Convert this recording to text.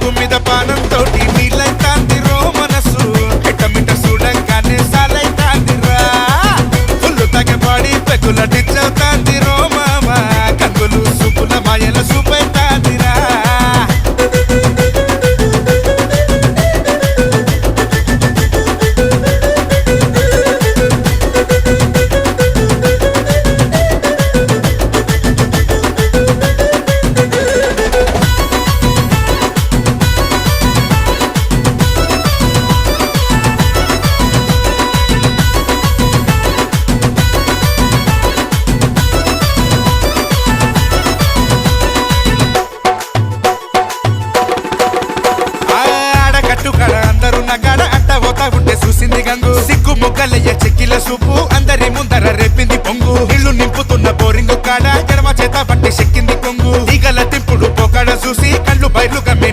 పెరుగు మీద పానంతో నీళ్ళైతాందిరో మనసు మిట చూడంగానే సాలైతాందిరా ఫుల్లు తగబాడి పెకుల డిచ్చవుతాందిరో మామ కంగులు సూపుల మాయల సూపైతాందిరా అందరూ నగాడ అట్ట పోతా ఉంటే చూసింది గంగు సిగ్గు మొగ్గలయ్య చెక్కిల సూపు అందరి ముందర రేపింది పొంగు ఇల్లు నింపుతున్న బోరింగు కాడ ఎడమ చేత పట్టి చెక్కింది కొంగు ఈగల తింపుడు పోకాడ చూసి కళ్ళు బయలు గమ్మి